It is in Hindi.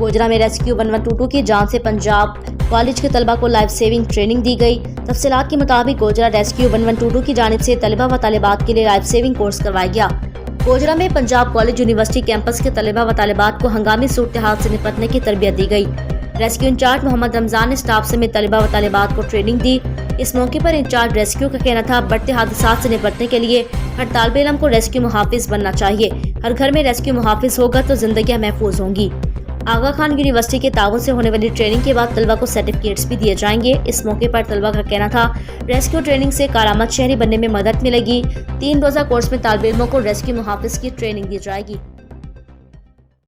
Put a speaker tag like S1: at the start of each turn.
S1: गोजरा में रेस्क्यू 1122 की जान से पंजाब कॉलेज के तलबा को लाइफ सेविंग ट्रेनिंग दी गई। तफसीलात के मुताबिक गोजरा रेस्क्यू 1122 की जानिब से तलबा व तालिबात के लिए लाइफ सेविंग कोर्स करवाया गया। गोजरा में पंजाब कॉलेज यूनिवर्सिटी कैंपस के तलबा व तालिबात को हंगामी सूरत हाल से निपटने की तरबियत दी गई। रेस्क्यू इंचार्ज मोहम्मद रमजान ने स्टाफ समेत तलबा व तालिबात को ट्रेनिंग दी। इस मौके पर इंचार्ज रेस्क्यू का कहना था, बढ़ते हादसात से निपटने के लिए हर तालिब इल्म को रेस्क्यू मुहाफिज बनना चाहिए। हर घर में रेस्क्यू मुहाफिज होगा तो जिंदगियां महफूज होंगी। आगा खान यूनिवर्सिटी के ताउन से होने वाली ट्रेनिंग के बाद तलबा को सर्टिफिकेट्स भी दिए जाएंगे। इस मौके पर तलबा का कहना था, रेस्क्यू ट्रेनिंग से कारामत शहरी बनने में मदद मिलेगी। 3 रोज़ा कोर्स में तालिब इल्मों को रेस्क्यू मुहाफिज की ट्रेनिंग दी जाएगी।